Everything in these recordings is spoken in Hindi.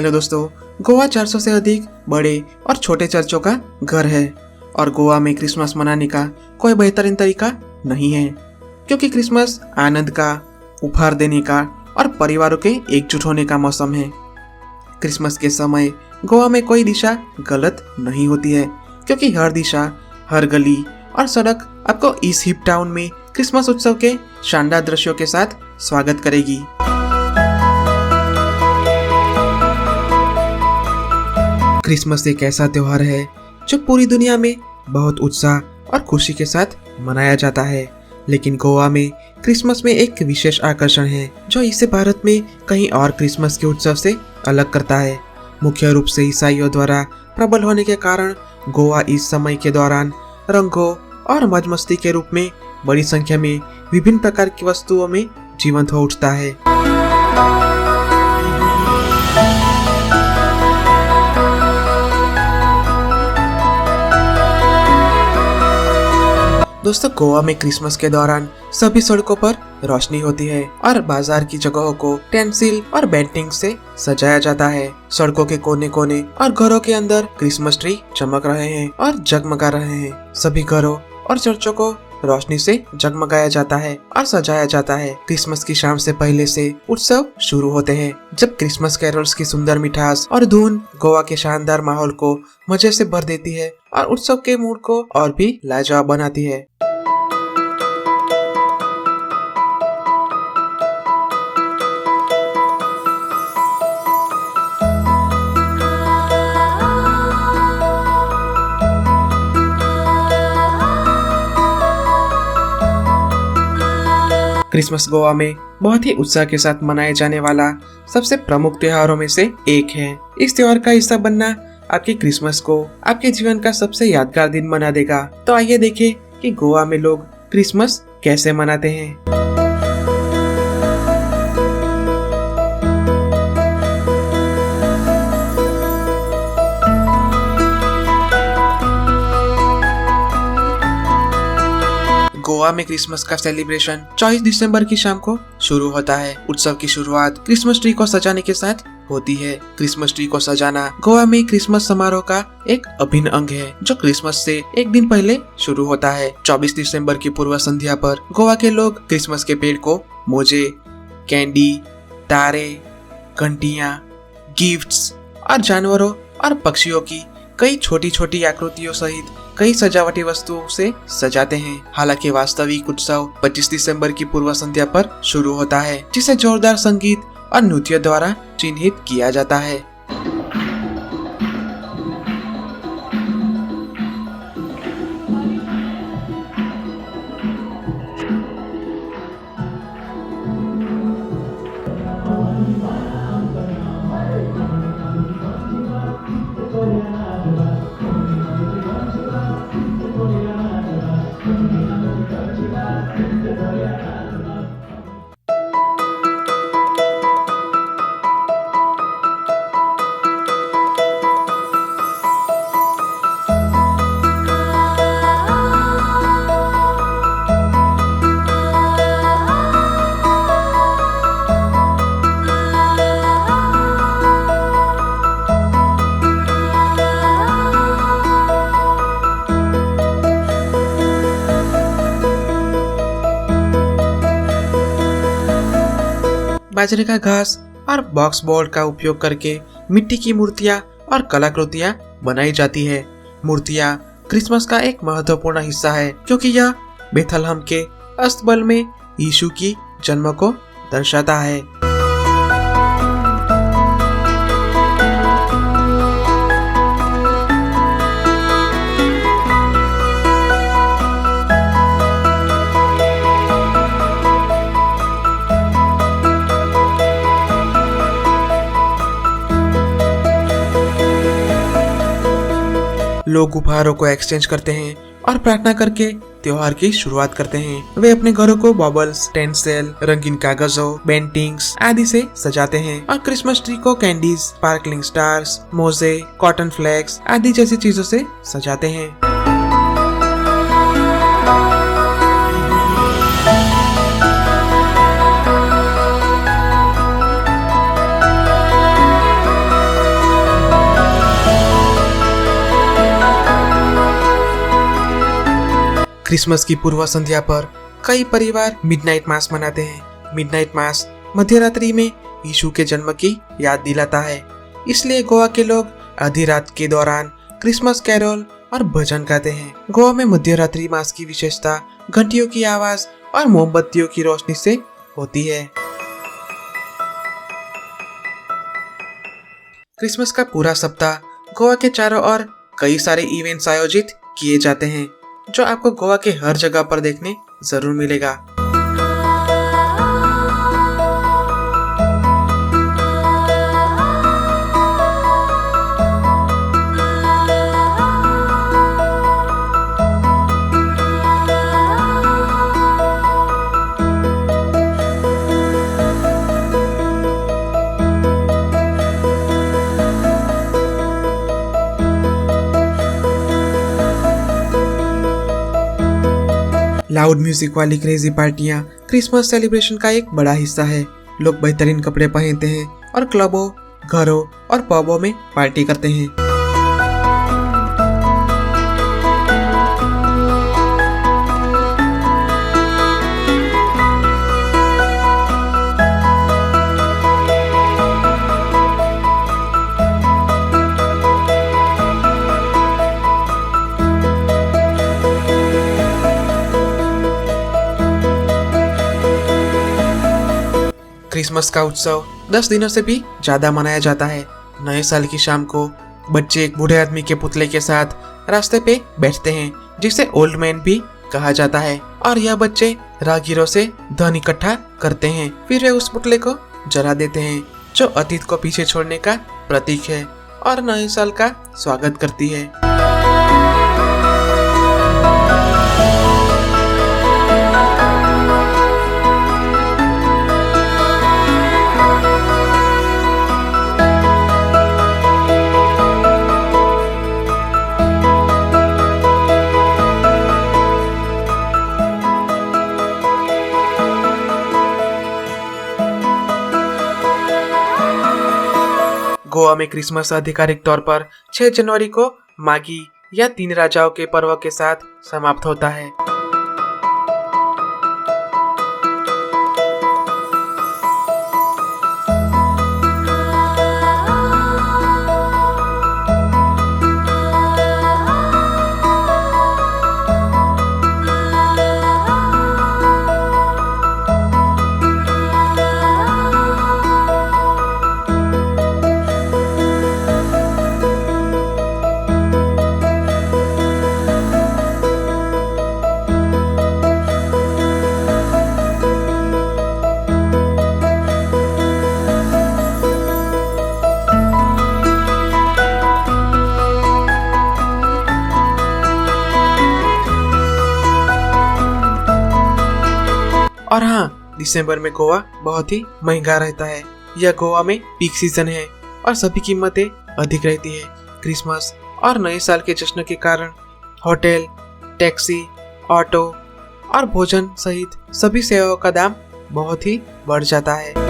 हेलो दोस्तों, गोवा 400 से अधिक बड़े और छोटे चर्चों का घर है और गोवा में क्रिसमस मनाने का कोई बेहतरीन तरीका नहीं है क्योंकि क्रिसमस आनंद का, उपहार देने का और परिवारों के एकजुट होने का मौसम है। क्रिसमस के समय गोवा में कोई दिशा गलत नहीं होती है क्योंकि हर दिशा, हर गली और सड़क आपको इस हिप टाउन में क्रिसमस उत्सव के शानदार दृश्यों के साथ स्वागत करेगी। क्रिसमस एक ऐसा त्योहार है जो पूरी दुनिया में बहुत उत्साह और खुशी के साथ मनाया जाता है, लेकिन गोवा में क्रिसमस में एक विशेष आकर्षण है जो इसे भारत में कहीं और क्रिसमस के उत्सव से अलग करता है। मुख्य रूप से ईसाइयों द्वारा प्रबल होने के कारण गोवा इस समय के दौरान रंगों और मौज मस्ती के रूप में बड़ी संख्या में विभिन्न प्रकार की वस्तुओं में जीवंत हो उठता है। दोस्तों, गोवा में क्रिसमस के दौरान सभी सड़कों पर रोशनी होती है और बाजार की जगहों को टेंसिल और बेंटिंग से सजाया जाता है। सड़कों के कोने कोने और घरों के अंदर क्रिसमस ट्री चमक रहे हैं और जगमगा रहे हैं। सभी घरों और चर्चों को रोशनी से जगमगाया जाता है और सजाया जाता है। क्रिसमस की शाम से पहले से उत्सव शुरू होते हैं, जब क्रिसमस कैरोल्स की सुंदर मिठास और धुन गोवा के शानदार माहौल को मजे से भर देती है और उत्सव के मूड को और भी लाजवाब बनाती है। क्रिसमस गोवा में बहुत ही उत्साह के साथ मनाए जाने वाला सबसे प्रमुख त्योहारों में से एक है। इस त्योहार का हिस्सा बनना आपके क्रिसमस को आपके जीवन का सबसे यादगार दिन बना देगा। तो आइए देखें कि गोवा में लोग क्रिसमस कैसे मनाते हैं। गोवा में क्रिसमस का सेलिब्रेशन 24 दिसंबर की शाम को शुरू होता है। उत्सव की शुरुआत क्रिसमस ट्री को सजाने के साथ होती है। क्रिसमस ट्री को सजाना गोवा में क्रिसमस समारोह का एक अभिन्न अंग है जो क्रिसमस से एक दिन पहले शुरू होता है। 24 दिसंबर की पूर्व संध्या पर गोवा के लोग क्रिसमस के पेड़ को मोजे, कैंडी, तारे, घंटियां, गिफ्ट्स और जानवरों और पक्षियों की कई छोटी छोटी आकृतियों सहित कई सजावटी वस्तुओं से सजाते हैं। हालांकि वास्तविक उत्सव 25 दिसंबर की पूर्व संध्या पर शुरू होता है, जिसे जोरदार संगीत और नृत्य द्वारा चिन्हित किया जाता है। बाजरे का घास और बॉक्स बोर्ड का उपयोग करके मिट्टी की मूर्तियां और कलाकृतियां बनाई जाती है। मूर्तियां क्रिसमस का एक महत्वपूर्ण हिस्सा है क्योंकि यह बेथलहम के अस्तबल में यीशु की जन्म को दर्शाता है। लोग उपहारों को एक्सचेंज करते हैं और प्रार्थना करके त्योहार की शुरुआत करते हैं। वे अपने घरों को बबल्स, टेंसेल, रंगीन कागजों, पेंटिंग्स आदि से सजाते हैं और क्रिसमस ट्री को कैंडीज, स्पार्कलिंग स्टार्स, मोजे, कॉटन फ्लेक्स आदि जैसी चीजों से सजाते हैं। क्रिसमस की पूर्व संध्या पर कई परिवार मिडनाइट मास मनाते हैं। मिडनाइट मास मध्य रात्रि में यीशु के जन्म की याद दिलाता है। इसलिए गोवा के लोग आधी रात के दौरान क्रिसमस कैरोल और भजन गाते हैं। गोवा में मध्य रात्रि मास की विशेषता घंटियों की आवाज और मोमबत्तियों की रोशनी से होती है। क्रिसमस का पूरा सप्ताह गोवा के चारों ओर कई सारे इवेंट्स आयोजित किए जाते हैं, जो आपको गोवा के हर जगह पर देखने जरूर मिलेगा। लाउड म्यूजिक वाली क्रेजी पार्टियां क्रिसमस सेलिब्रेशन का एक बड़ा हिस्सा है। लोग बेहतरीन कपड़े पहनते हैं और क्लबों, घरों और पबों में पार्टी करते हैं। क्रिसमस का उत्सव 10 दिनों से भी ज्यादा मनाया जाता है। नए साल की शाम को बच्चे एक बूढ़े आदमी के पुतले के साथ रास्ते पे बैठते हैं, जिसे ओल्ड मैन भी कहा जाता है। और यह बच्चे राहगीरों से धन इकट्ठा करते हैं, फिर वे उस पुतले को जला देते हैं, जो अतीत को पीछे छोड़ने का प्रतीक है और नए साल का स्वागत करती है। गोवा में क्रिसमस आधिकारिक तौर पर 6 जनवरी को मागी या 3 राजाओं के पर्व के साथ समाप्त होता है। और हाँ, दिसंबर में गोवा बहुत ही महंगा रहता है। यह गोवा में पीक सीजन है और सभी कीमतें अधिक रहती है। क्रिसमस और नए साल के जश्न के कारण होटल, टैक्सी, ऑटो और भोजन सहित सभी सेवाओं का दाम बहुत ही बढ़ जाता है।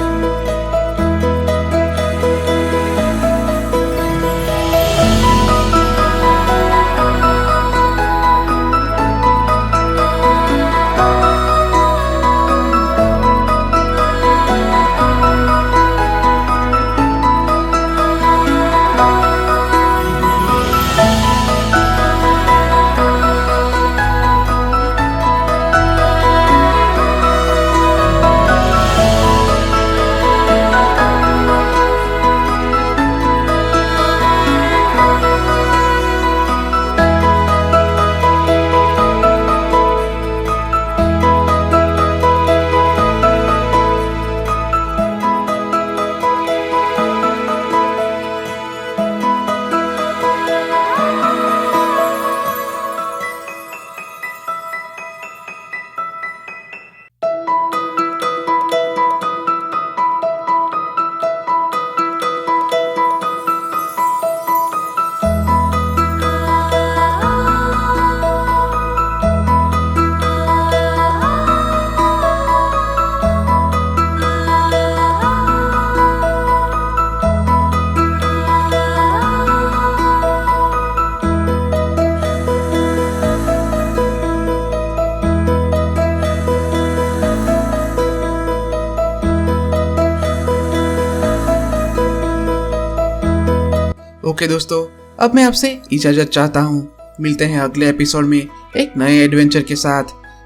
ओके दोस्तों, अब मैं आपसे इजाजत चाहता हूँ। मिलते हैं अगले एपिसोड में एक नए एडवेंचर के साथ।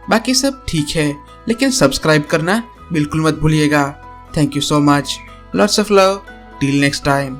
बाकी सब ठीक है, लेकिन सब्सक्राइब करना बिल्कुल मत भूलिएगा। Thank you so much. Lots of love. Till next time.